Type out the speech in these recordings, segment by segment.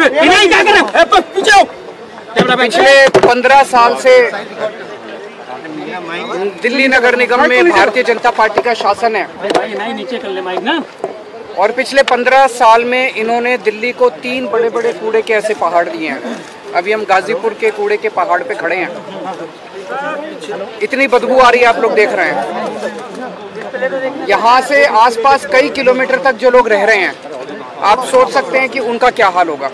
क्या कर रहे हो? पिछले 15 साल से दिल्ली नगर निगम में भारतीय जनता पार्टी का शासन है और पिछले 15 साल में इन्होंने दिल्ली को 3 बड़े बड़े कूड़े के ऐसे पहाड़ दिए हैं। अभी हम गाजीपुर के कूड़े के पहाड़ पे खड़े हैं। इतनी बदबू आ रही है, आप लोग देख रहे हैं। यहाँ से आसपास कई किलोमीटर तक जो लोग रह रहे हैं, आप सोच सकते हैं कि उनका क्या हाल होगा।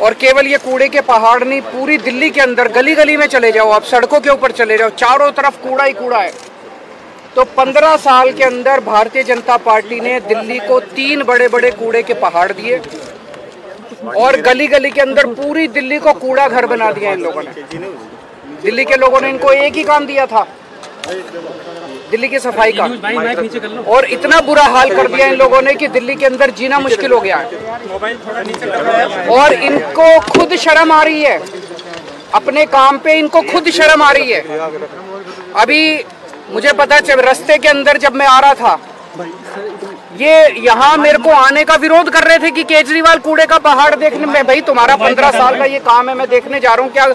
और केवल ये कूड़े के पहाड़ नहीं, पूरी दिल्ली के अंदर गली गली में चले जाओ, आप सड़कों के ऊपर चले जाओ, चारों तरफ कूड़ा ही कूड़ा है। तो 15 साल के अंदर भारतीय जनता पार्टी ने दिल्ली को 3 बड़े बड़े कूड़े के पहाड़ दिए और गली गली के अंदर पूरी दिल्ली को कूड़ा घर बना दिया इन लोगों ने। दिल्ली के लोगों ने इनको एक ही काम दिया था, दिल्ली की सफाई का, और इतना बुरा हाल कर दिया इन लोगों ने कि दिल्ली के अंदर जीना मुश्किल हो गया है। और इनको खुद शर्म आ रही है, अपने काम पे इनको खुद शर्म आ रही है। अभी मुझे पता चल, रास्ते के अंदर जब मैं आ रहा था, ये यहाँ मेरे को आने का विरोध कर रहे थे कि केजरीवाल कूड़े का पहाड़ देखने में। भाई तुम्हारा 15 साल का ये काम है, मैं देखने जा रहा हूँ। क्या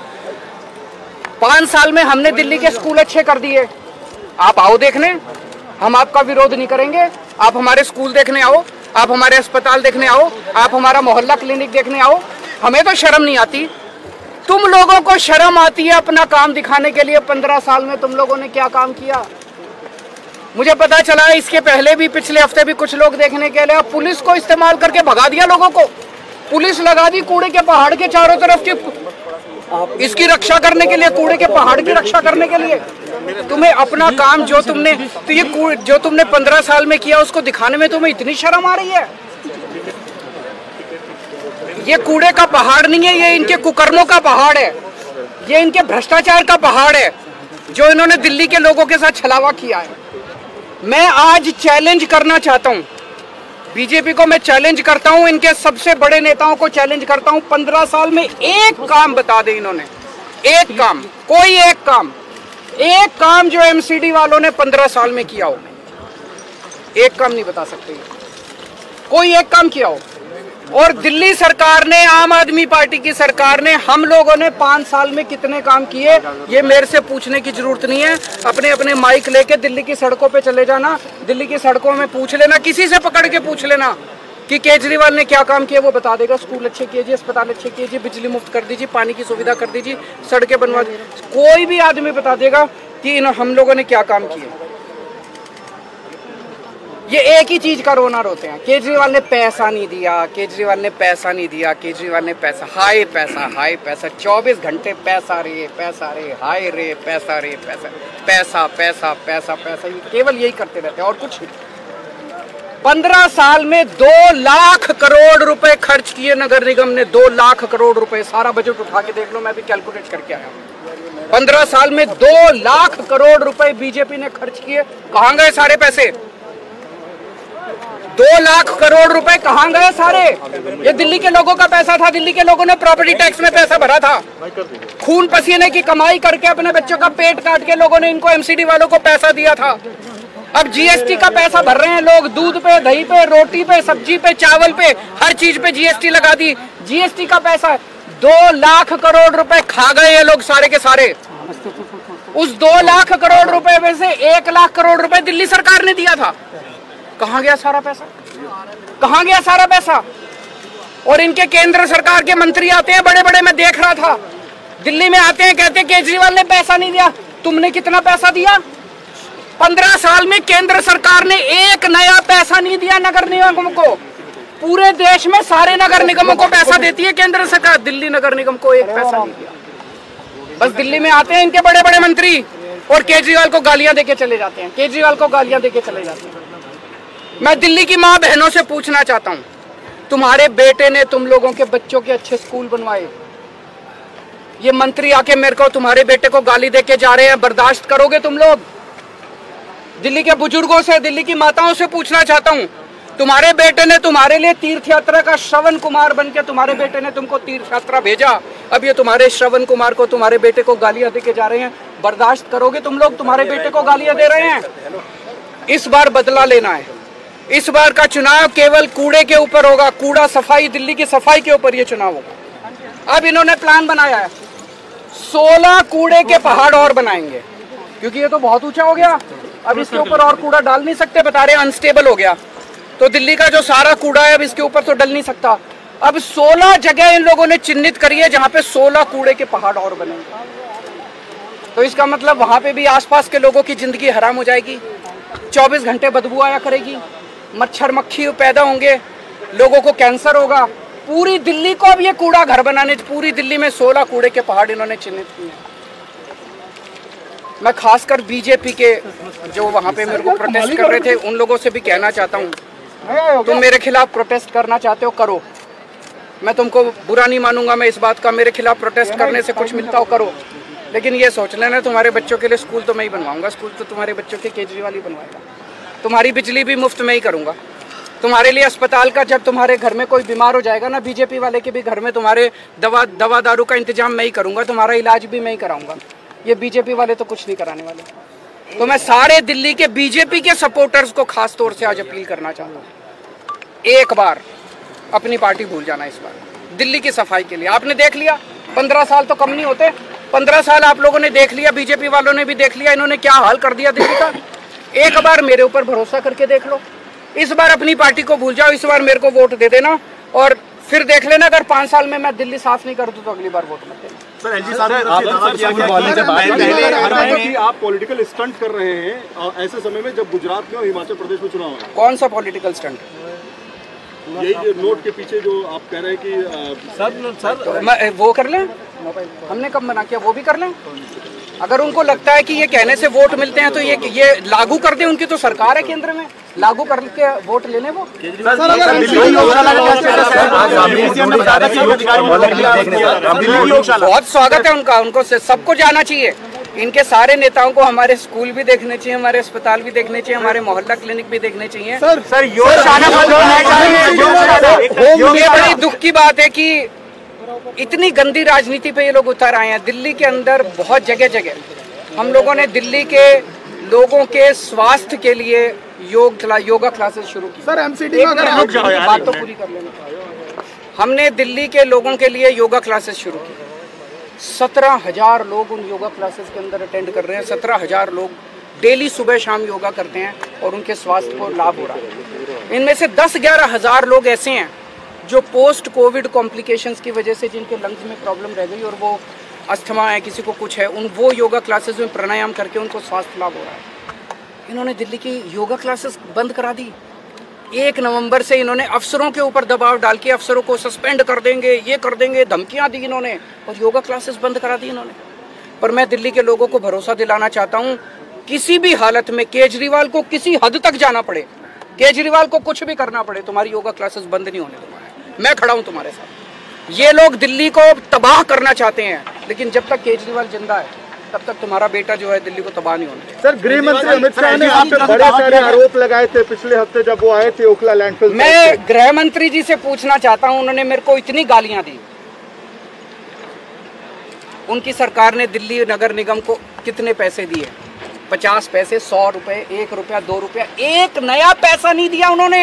5 साल में हमने दिल्ली के स्कूल अच्छे कर दिए, आप आओ देखने, हम आपका विरोध नहीं करेंगे। आप हमारे स्कूल देखने आओ, आप हमारे अस्पताल देखने आओ, आप हमारा मोहल्ला क्लिनिक देखने आओ। हमें तो शर्म नहीं आती, तुम लोगों को शर्म आती है अपना काम दिखाने के लिए। 15 साल में तुम लोगों ने क्या काम किया? मुझे पता चला है इसके पहले भी, पिछले हफ्ते भी कुछ लोग देखने के लिए पुलिस को इस्तेमाल करके भगा दिया लोगों को। पुलिस लगा दी कूड़े के पहाड़ के चारों तरफ की, इसकी रक्षा करने के लिए, कूड़े के पहाड़ की रक्षा करने के लिए। तुम्हें अपना काम जो तुमने, तो ये जो तुमने 15 साल में किया उसको दिखाने में तुम्हें इतनी शर्म आ रही है? ये कूड़े का पहाड़ नहीं है, ये इनके कुकर्मों का पहाड़ है, ये इनके भ्रष्टाचार का पहाड़ है जो इन्होंने दिल्ली के लोगों के साथ छलावा किया है। मैं आज चैलेंज करना चाहता हूं बीजेपी को, मैं चैलेंज करता हूं, इनके सबसे बड़े नेताओं को चैलेंज करता हूं। 15 साल में एक काम बता दे इन्होंने, एक काम, कोई एक काम जो एमसीडी वालों ने 15 साल में किया हो। एक काम नहीं बता सकते, कोई एक काम किया हो। और दिल्ली सरकार ने, आम आदमी पार्टी की सरकार ने, हम लोगों ने 5 साल में कितने काम किए, ये मेरे से पूछने की जरूरत नहीं है। अपने अपने माइक लेके दिल्ली की सड़कों पे चले जाना, दिल्ली की सड़कों में पूछ लेना, किसी से पकड़ के पूछ लेना कि केजरीवाल ने क्या काम किया, वो बता देगा। स्कूल अच्छे कीजिए, अस्पताल अच्छे कीजिए, बिजली मुफ्त कर दीजिए, पानी की सुविधा कर दीजिए, सड़कें बनवा दीजिए, कोई भी आदमी बता देगा कि हम लोगों ने क्या काम किए। ये एक ही चीज का रोना रोते हैं, केजरीवाल ने पैसा नहीं दिया, केजरीवाल ने पैसा नहीं दिया, केजरीवाल ने पैसा, हाय पैसा, हाय पैसा, 24 घंटे पैसा रे, हाय रे, पैसा रे, पैसा, पैसा, पैसा, पैसा, केवल यही करते रहते हैं और कुछ नहीं। 15 साल में 2 लाख करोड़ रुपए खर्च किए नगर निगम ने, 2 लाख करोड़ रुपए। सारा बजट उठा के देख लो, मैं भी कैलकुलेट करके आया हूं। 15 साल में 2 लाख करोड़ रुपए बीजेपी ने खर्च किए। कहां गए सारे पैसे? 2 लाख करोड़ रुपए कहां गए सारे? ये दिल्ली के लोगों का पैसा था, दिल्ली के लोगों ने प्रॉपर्टी टैक्स में पैसा भरा था, खून पसीने की कमाई करके अपने बच्चों का पेट काट के लोगों ने इनको एमसीडी वालों को पैसा दिया था। अब जीएसटी का पैसा भर रहे हैं लोग, दूध पे, दही पे, रोटी पे, सब्जी पे, चावल पे, हर चीज पे जीएसटी लगा दी। जीएसटी का पैसा 2 लाख करोड़ रुपए खा गए ये लोग सारे के सारे। उस 2 लाख करोड़ रुपए में से 1 लाख करोड़ रुपए दिल्ली सरकार ने दिया था। कहां गया सारा पैसा? कहां गया सारा पैसा? और इनके केंद्र सरकार के मंत्री आते हैं बड़े बड़े, मैं देख रहा था, दिल्ली में आते हैं, कहते हैं केजरीवाल ने पैसा नहीं दिया। तुमने कितना पैसा दिया? 15 साल में केंद्र सरकार ने एक नया पैसा नहीं दिया नगर निगम को। पूरे देश में सारे नगर निगमों को पैसा देती है केंद्र सरकार, दिल्ली नगर निगम को एक पैसा नहीं दिया। बस दिल्ली में आते हैं इनके बड़े बड़े मंत्री और केजरीवाल को गालियां देके चले जाते हैं, केजरीवाल को गालियां देके चले जाते हैं। मैं दिल्ली की माँ बहनों से पूछना चाहता हूँ, तुम्हारे बेटे ने तुम लोगों के बच्चों के अच्छे स्कूल बनवाए, ये मंत्री आके मेरे को तुम्हारे बेटे को गाली देके जा रहे हैं, बर्दाश्त करोगे तुम लोग? दिल्ली के बुजुर्गों से, दिल्ली की माताओं से पूछना चाहता हूँ, तुम्हारे बेटे ने तुम्हारे लिए तीर्थ यात्रा का श्रवण कुमार बनके तुम्हारे बेटे ने तुमको तीर्थ यात्रा भेजा, अब ये तुम्हारे श्रवण कुमार को, तुम्हारे बेटे को गालियां देके जा रहे हैं, बर्दाश्त करोगे तुम लोग? तुम्हारे बेटे को गालियां दे रहे हैं। इस बार बदला लेना है, इस बार का चुनाव केवल कूड़े के ऊपर होगा, कूड़ा सफाई, दिल्ली की सफाई के ऊपर ये चुनाव होगा। अब इन्होंने प्लान बनाया है 16 कूड़े के पहाड़ और बनाएंगे, क्योंकि ये तो बहुत ऊंचा हो गया, अब इसके ऊपर और कूड़ा डाल नहीं सकते, बता रहे अनस्टेबल हो गया। तो दिल्ली का जो सारा कूड़ा है अब इसके ऊपर तो डल नहीं सकता। अब 16 जगह इन लोगों ने चिन्हित करी है जहां पे 16 कूड़े के पहाड़ और बनेंगे। तो इसका मतलब वहां पे भी आसपास के लोगों की जिंदगी हराम हो जाएगी, 24 घंटे बदबू आया करेगी, मच्छर मक्खी पैदा होंगे, लोगों को कैंसर होगा। पूरी दिल्ली को अब ये कूड़ा घर बनाने, पूरी दिल्ली में 16 कूड़े के पहाड़ इन्होंने चिन्हित किए। मैं खासकर बीजेपी के जो वहां पे मेरे को प्रोटेस्ट कर रहे थे उन लोगों से भी कहना चाहता हूँ, तुम मेरे खिलाफ प्रोटेस्ट करना चाहते हो करो, मैं तुमको बुरा नहीं मानूंगा। मैं इस बात का, मेरे खिलाफ प्रोटेस्ट करने से कुछ मिलता हो करो, लेकिन ये सोच लेना तुम्हारे बच्चों के लिए स्कूल तो मैं ही बनवाऊंगा, स्कूल तो तुम्हारे बच्चों के केजरीवाल ही बनवाएगा, तुम्हारी बिजली भी मुफ्त में ही करूंगा, तुम्हारे लिए अस्पताल का, जब तुम्हारे घर में कोई बीमार हो जाएगा ना, बीजेपी वाले के भी घर में तुम्हारे दवा दारू का इंतजाम मैं ही करूंगा, तुम्हारा इलाज भी मैं ही कराऊंगा। ये बीजेपी वाले तो कुछ नहीं कराने वाले। तो मैं सारे दिल्ली के बीजेपी के सपोर्टर्स को खास तौर से आज अपील करना चाहता हूँ, एक बार अपनी पार्टी भूल जाना। इस बार दिल्ली की सफाई के लिए आपने देख लिया, 15 साल तो कम नहीं होते, 15 साल आप लोगों ने देख लिया, बीजेपी वालों ने भी देख लिया, इन्होंने क्या हाल कर दिया दिल्ली का। एक बार मेरे ऊपर भरोसा करके देख लो, इस बार अपनी पार्टी को भूल जाओ, इस बार मेरे को वोट दे देना और फिर देख लेना, अगर 5 साल में मैं दिल्ली साफ नहीं कर दूं तो अगली बार वोट मत देना। सर एलजी साहब आप पॉलिटिकल स्टंट कर रहे हैं ऐसे समय में जब गुजरात में और हिमाचल प्रदेश में चुनाव है। कौन सा पॉलिटिकल स्टंट? यही जो नोट के पीछे जो आप कह रहे हैं कि सर वो कर लें, हमने कब मना किया, वो भी कर लें। अगर उनको लगता है कि ये कहने से वोट मिलते हैं तो ये लागू कर दें, उनकी तो सरकार है केंद्र में, लागू करके वोट लेने वो। बहुत स्वागत है उनका, उनको सबको जाना चाहिए। इनके सारे नेताओं को हमारे स्कूल भी देखने चाहिए, हमारे अस्पताल भी देखने चाहिए, हमारे मोहल्ला क्लिनिक भी देखने चाहिए। सर ये बड़ी दुख की बात है कि इतनी गंदी राजनीति पे ये लोग उतर आए हैं। दिल्ली के अंदर बहुत जगह जगह हम लोगों ने दिल्ली के लोगों के स्वास्थ्य के लिए योगा क्लासेस शुरू की। सर एमसीडी में अगर बात तो पूरी कर लेना। हमने दिल्ली के लोगों के लिए योगा क्लासेस शुरू की, 17,000 लोग उन योगा क्लासेस के अंदर अटेंड कर रहे हैं। 17,000 लोग डेली सुबह शाम योगा करते हैं और उनके स्वास्थ्य को लाभ हो रहा है। इनमें से 10-11 हज़ार लोग ऐसे हैं जो पोस्ट कोविड कॉम्प्लिकेशंस की वजह से जिनके लंग्स में प्रॉब्लम रह गई और वो अस्थमा है, किसी को कुछ है, वो योगा क्लासेस में प्राणायाम करके उनको स्वास्थ्य लाभ हो रहा है। इन्होंने दिल्ली की योगा क्लासेस बंद करा दी। 1 नवंबर से इन्होंने अफसरों के ऊपर दबाव डाल के अफसरों को सस्पेंड कर देंगे, ये कर देंगे, धमकियां दी इन्होंने और योगा क्लासेस बंद करा दी इन्होंने। पर मैं दिल्ली के लोगों को भरोसा दिलाना चाहता हूं, किसी भी हालत में केजरीवाल को किसी हद तक जाना पड़े, केजरीवाल को कुछ भी करना पड़े, तुम्हारी योगा क्लासेस बंद नहीं होने दूंगा। मैं खड़ा हूं तुम्हारे साथ। ये लोग दिल्ली को तबाह करना चाहते हैं, लेकिन जब तक केजरीवाल जिंदा है तब तक तुम्हारा बेटा जो है दिल्ली को तबाह नहीं होने। सर गृह मंत्री अमित शाह ने आप पे बड़े सारे आरोप लगाए थे पिछले हफ्ते जब वो आए थे ओखला लैंडफिल। मैं गृह मंत्री जी से पूछना चाहता हूं, उन्होंने मेरे को इतनी गालियां दी, उनकी सरकार ने दिल्ली नगर निगम को कितने पैसे दिए? 50 पैसे, 100 रुपए, 1 रुपया, 2 रुपया, एक नया पैसा नहीं दिया उन्होंने,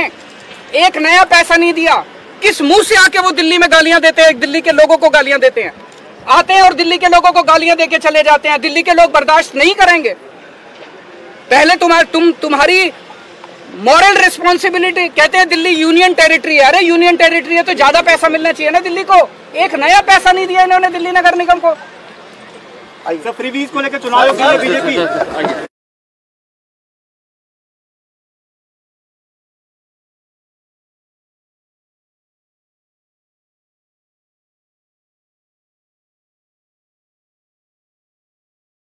एक नया पैसा नहीं दिया। किस मुंह से आके वो दिल्ली में गालियां देते हैं, दिल्ली के लोगों को गालियां देते हैं, आते हैं और दिल्ली के लोगों को गालियां देके चले जाते हैं। दिल्ली के लोग बर्दाश्त नहीं करेंगे। पहले तुम्हारी मॉरल रिस्पॉन्सिबिलिटी, कहते हैं दिल्ली यूनियन टेरिटरी है। अरे यूनियन टेरिटरी है तो ज्यादा पैसा मिलना चाहिए ना दिल्ली को। एक नया पैसा नहीं दिया इन्होंने दिल्ली नगर निगम को। फ्री वीज को लेकर चुनाव बीजेपी